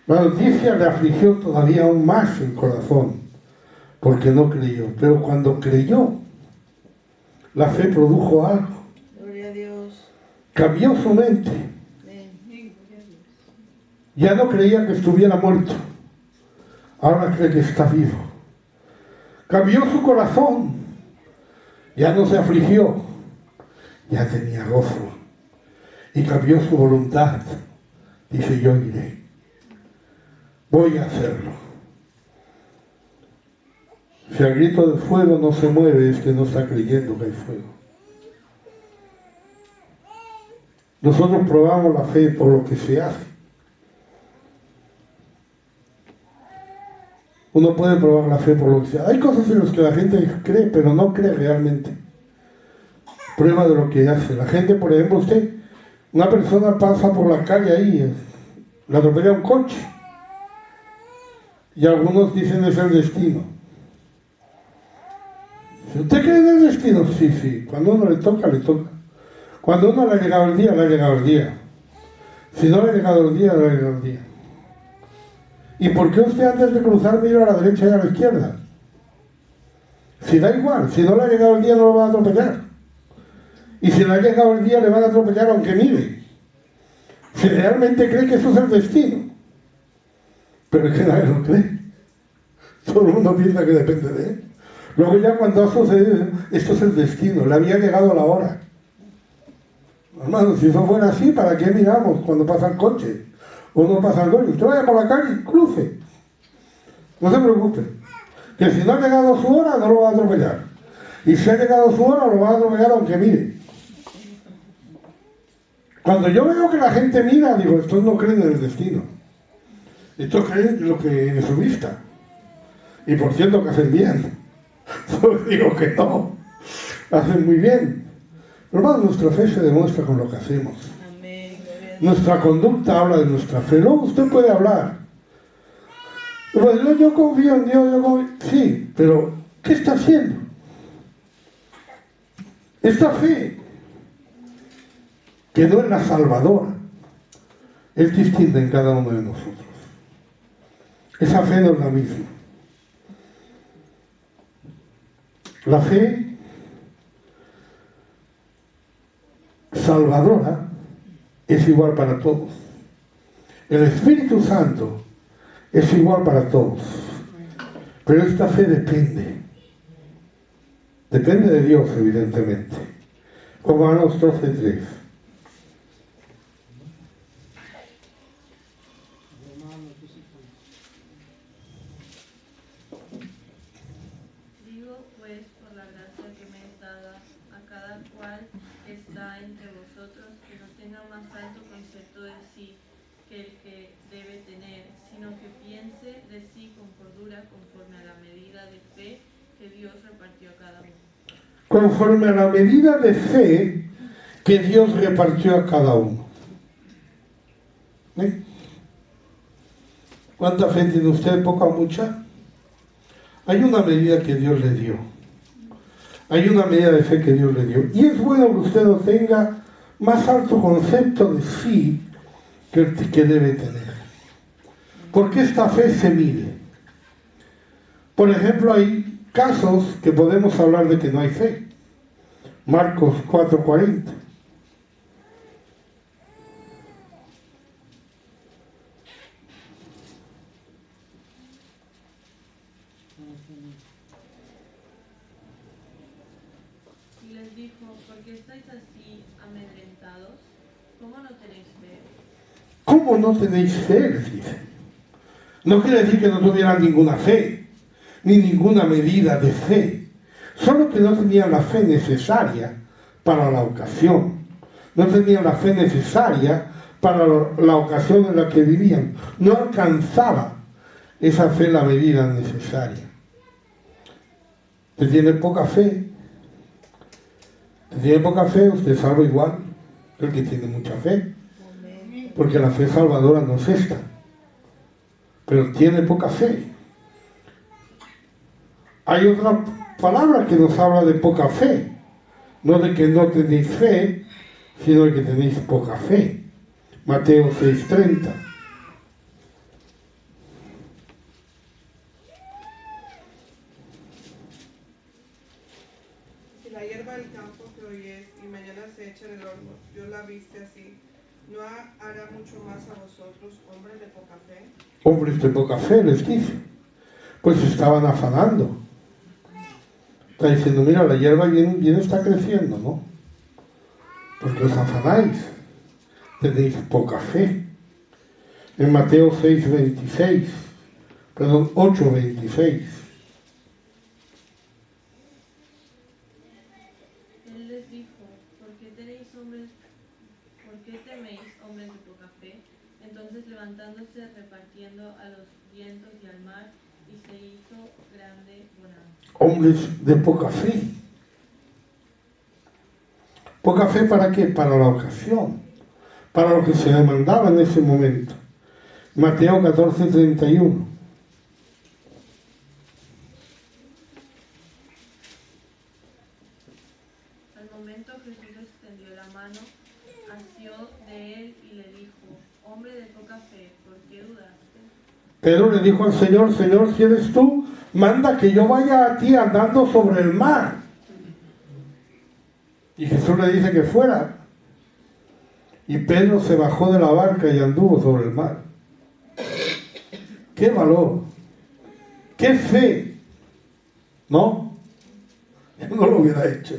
La noticia le afligió todavía aún más el corazón porque no creyó, pero cuando creyó, la fe produjo algo. Gloria a Dios. Cambió su mente. Ya no creía que estuviera muerto. Ahora cree que está vivo. Cambió su corazón. Ya no se afligió. Ya tenía gozo. Y cambió su voluntad. Dice: yo iré. Voy a hacerlo. Si el grito de fuego no se mueve, es que no está creyendo que hay fuego. Nosotros probamos la fe por lo que se hace. Uno puede probar la fe por lo que se hace. Hay cosas en las que la gente cree, pero no cree realmente. Prueba de lo que hace. La gente, por ejemplo, una persona pasa por la calle ahí, la atropella un coche. Y algunos dicen es el destino. Si usted cree en el destino, sí. Cuando uno le toca, le toca. Cuando uno le ha llegado el día, le ha llegado el día. Si no le ha llegado el día, le ha llegado el día. ¿Y por qué usted antes de cruzar mira a la derecha y a la izquierda? Si da igual, si no le ha llegado el día no lo van a atropellar. Y si le ha llegado el día le van a atropellar aunque mire. Si realmente cree que eso es el destino. Pero es que nadie lo cree. Todo el mundo piensa que depende de él. Luego ya cuando ha sucedido, esto es el destino, le había llegado la hora. Hermano, si eso fuera así, ¿para qué miramos cuando pasa el coche? O no pasa el coche. Usted vaya por la calle y cruce. No se preocupe. Que si no ha llegado su hora, no lo va a atropellar. Y si ha llegado su hora, lo va a atropellar aunque mire. Cuando yo veo que la gente mira, digo, estos no creen en el destino. Estos creen en lo que en su vista. Y por cierto que hacen bien. Yo digo que no. Hacen muy bien. Pero hermano, nuestra fe se demuestra con lo que hacemos. Nuestra conducta habla de nuestra fe. Luego usted puede hablar. Pues yo confío en Dios, sí, pero ¿qué está haciendo? Esta fe, que no es la salvadora, es distinta en cada uno de nosotros. Esa fe no es la misma. La fe salvadora es igual para todos. El Espíritu Santo es igual para todos. Pero esta fe depende de Dios, evidentemente. Romanos 12:3. Digo pues, por la gracia que me es dada, a cada cual está entre vosotros, que no tenga más alto concepto de sí que el que debe tener, sino que piense de sí con cordura, conforme a la medida de fe que Dios repartió a cada uno. Conforme a la medida de fe que Dios repartió a cada uno. ¿Eh? ¿Cuánta fe tiene usted? ¿Poca o mucha? Hay una medida que Dios le dio. Hay una medida de fe que Dios le dio. Y es bueno que usted no tenga más alto concepto de sí que el que debe tener. Porque esta fe se mide. Por ejemplo, hay casos que podemos hablar de que no hay fe. Marcos 4:40. Y les dijo, ¿por qué estáis así amedrentados? ¿Cómo no tenéis fe? ¿Cómo no tenéis fe? Les dice. No quiere decir que no tuvieran ninguna fe, ni ninguna medida de fe. Solo que no tenían la fe necesaria para la ocasión. No tenían la fe necesaria para la ocasión en la que vivían. No alcanzaba esa fe la medida necesaria. Usted tiene poca fe. Usted tiene poca fe, usted salva igual que el que tiene mucha fe. Porque la fe salvadora no es esta. Pero tiene poca fe. Hay otra palabra que nos habla de poca fe. No de que no tenéis fe, sino de que tenéis poca fe. Mateo 6:30. Si la hierba del campo que hoy es y mañana se echa en el horno, Dios la viste así, ¿no hará mucho más a vosotros, hombres de poca fe? Hombres de poca fe, les dice. Pues estaban afanando. Está diciendo, mira, la hierba bien está creciendo, ¿no? Porque os afanáis. Tenéis poca fe. En Mateo 8:26. Él les dijo, ¿por qué repartiendo a los vientos y al mar, y se hizo grande bonanza. Hombres de poca fe. ¿Poca fe para qué? Para la ocasión, para lo que se demandaba en ese momento. Mateo 14:31. Al momento Jesús extendió la mano, asió de él y le dijo: hombre de poca fe, ¿por qué dudaste? Pedro le dijo al Señor: Señor, si eres tú, manda que yo vaya a ti andando sobre el mar. Y Jesús le dice que fuera. Y Pedro se bajó de la barca y anduvo sobre el mar. ¡Qué valor! ¡Qué fe! ¿No? Yo no lo hubiera hecho.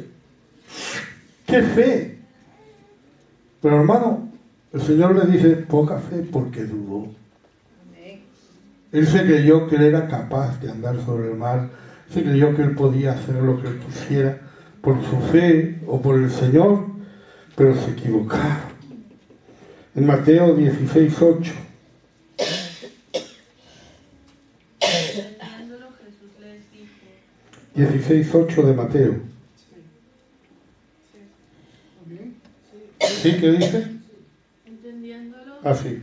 ¡Qué fe! Pero hermano, el Señor le dice: poca fe, porque dudó. Él se creyó que él era capaz de andar sobre el mar, se creyó que él podía hacer lo que él quisiera por su fe o por el Señor, pero se equivocaron. En Mateo 16:8. Entendiéndolo, Jesús les dijo: 16:8 de Mateo. ¿Sí? ¿Qué dice? entendiéndolo, Así.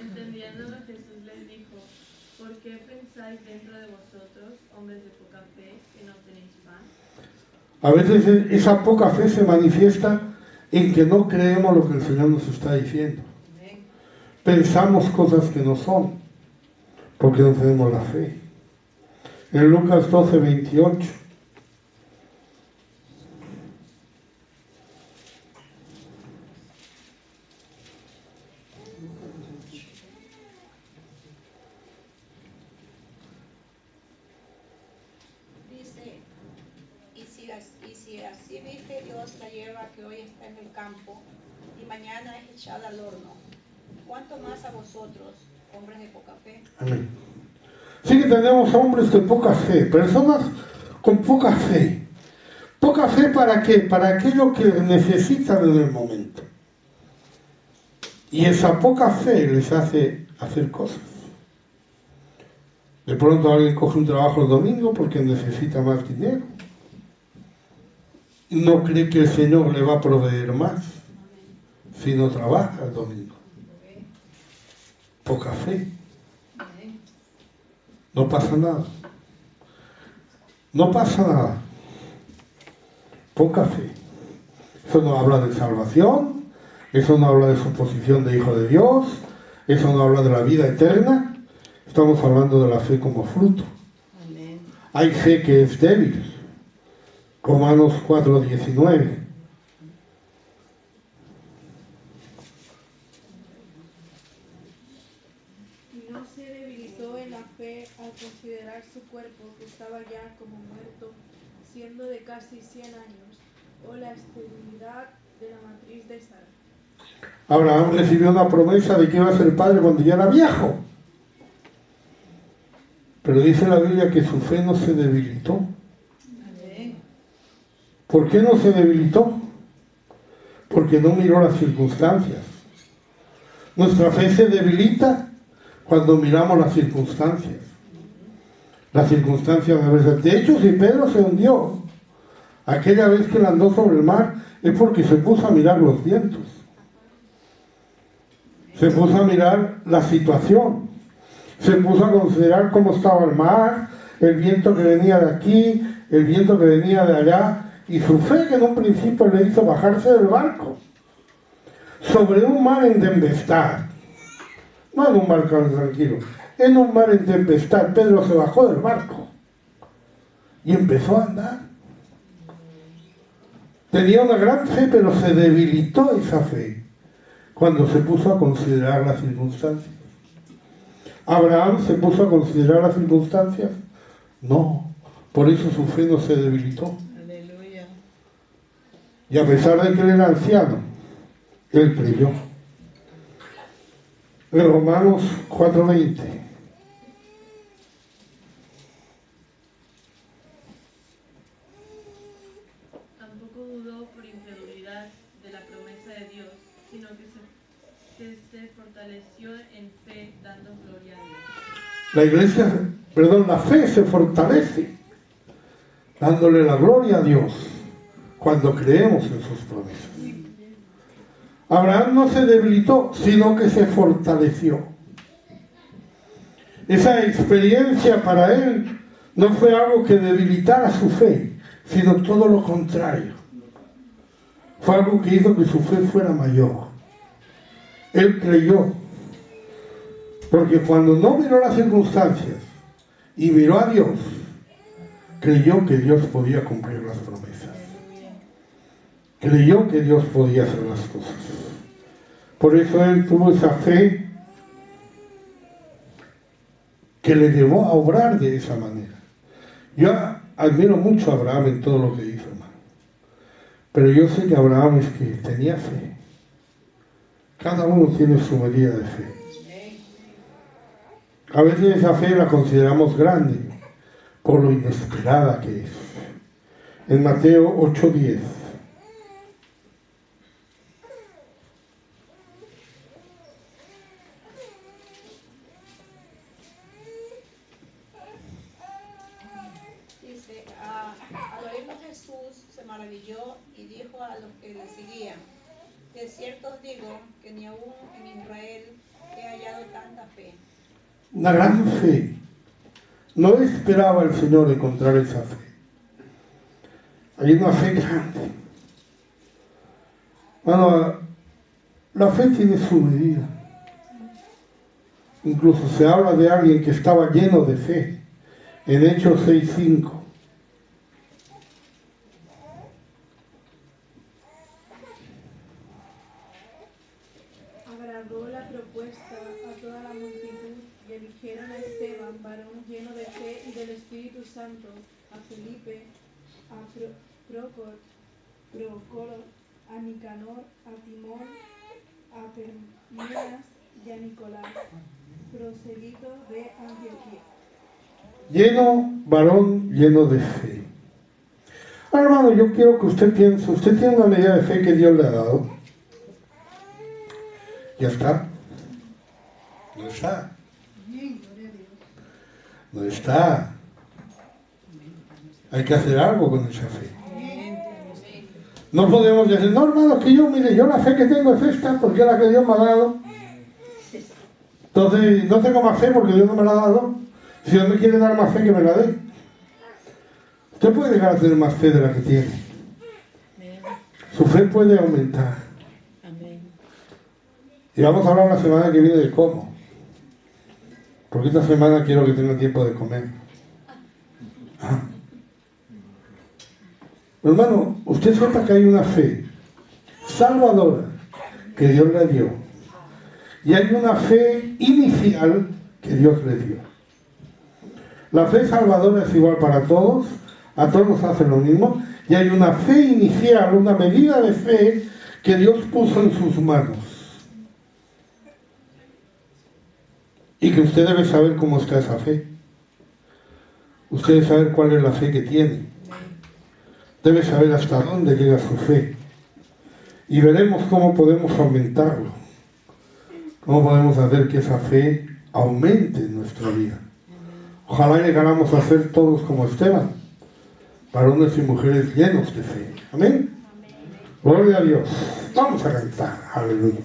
entendiéndolo, Jesús les dijo: ¿por qué pensáis dentro de vosotros, hombres de poca fe, que no tenéis pan? A veces esa poca fe se manifiesta en que no creemos lo que el Señor nos está diciendo. Pensamos cosas que no son, porque no tenemos la fe. En Lucas 12:28. Dice, y si así viste Dios la hierba que hoy está en el campo y mañana es echada al horno, ¿cuánto más a vosotros, hombres de poca fe? Amén. Sí que tenemos hombres de poca fe, personas con poca fe. ¿Poca fe para qué? Para aquello que necesitan en el momento. Y esa poca fe les hace hacer cosas. De pronto alguien coge un trabajo el domingo porque necesita más dinero. No cree que el Señor le va a proveer más si no trabaja el domingo. Poca fe. No pasa nada. No pasa nada. Poca fe. Eso no habla de salvación, eso no habla de su posición de hijo de Dios, eso no habla de la vida eterna. Estamos hablando de la fe como fruto. Amén. Hay fe que es débil. Romanos 4:19. Y no se debilitó en la fe al considerar su cuerpo que estaba ya como muerto, siendo de casi 100 años, o la esterilidad de la matriz de Sara. Abraham recibió una promesa de que iba a ser padre cuando ya era viejo. Pero dice la Biblia que su fe no se debilitó. Amén. ¿Por qué no se debilitó? Porque no miró las circunstancias. Nuestra fe se debilita cuando miramos las circunstancias. Las circunstancias de veces. De hecho, si Pedro se hundió aquella vez que él andó sobre el mar, es porque se puso a mirar los vientos. Se puso a mirar la situación. Se puso a considerar cómo estaba el mar, el viento que venía de aquí, el viento que venía de allá, y su fe que en un principio le hizo bajarse del barco sobre un mar en tempestad. No en un barco tranquilo, en un mar en tempestad. Pedro se bajó del barco y empezó a andar. Tenía una gran fe, pero se debilitó esa fe cuando se puso a considerar las circunstancias. ¿Abraham se puso a considerar las circunstancias? No, por eso su fe no se debilitó. Aleluya. Y a pesar de que él era anciano, él creyó. En Romanos 4:20. Tampoco dudó por incredulidad de la promesa de Dios, sino que se fortaleció en fe, fe dando gloria a Dios. La fe se fortalece dándole la gloria a Dios cuando creemos en sus promesas. Abraham no se debilitó, sino que se fortaleció. Esa experiencia para él no fue algo que debilitara su fe, sino todo lo contrario. Fue algo que hizo que su fe fuera mayor. Él creyó, porque cuando no miró las circunstancias y miró a Dios, creyó que Dios podía cumplir las promesas. Creyó que Dios podía hacer las cosas. Por eso él tuvo esa fe que le llevó a obrar de esa manera. Yo admiro mucho a Abraham en todo lo que hizo, hermano. Pero yo sé que Abraham es que tenía fe. Cada uno tiene su medida de fe. A veces esa fe la consideramos grande por lo inesperada que es. En Mateo 8:10. Dice, al oírlo Jesús se maravilló y dijo a los que le seguían, de cierto os digo que ni aún en Israel he hallado tanta fe. Una gran fe. No esperaba el Señor encontrar esa fe. Hay una fe grande. Bueno, la fe tiene su medida. Incluso se habla de alguien que estaba lleno de fe. En Hechos 6:5. Agradó la propuesta a toda la multitud y eligieron a Esteban, varón lleno de fe y del Espíritu Santo, a Felipe, a Procoro, a Nicanor, a Timón, a Parmenas y a Nicolás, prosélito de Antioquía. Varón lleno de fe. Ahora, hermano, yo quiero que usted piense, usted tiene una medida de fe que Dios le ha dado. Ya está. No está. No está. Hay que hacer algo con esa fe. No podemos decir, no, hermano, que yo la fe que tengo es esta, porque es la que Dios me ha dado. Entonces, no tengo más fe porque Dios no me la ha dado. Si Dios me quiere dar más fe, que me la dé. Usted puede llegar a tener más fe de la que tiene. Su fe puede aumentar. Y vamos a hablar la semana que viene de cómo. Porque esta semana quiero que tenga tiempo de comer. Hermano, usted sepa que hay una fe salvadora que Dios le dio. Y hay una fe inicial que Dios le dio. La fe salvadora es igual para todos, a todos hacen lo mismo. Y hay una fe inicial, una medida de fe que Dios puso en sus manos. Y que usted debe saber cómo está esa fe. Usted debe saber cuál es la fe que tiene. Debe saber hasta dónde llega su fe. Y veremos cómo podemos aumentarlo. Cómo podemos hacer que esa fe aumente en nuestra vida. Ojalá llegáramos a ser todos como Esteban, varones y mujeres llenos de fe. Amén. Gloria a Dios. Vamos a cantar. Aleluya.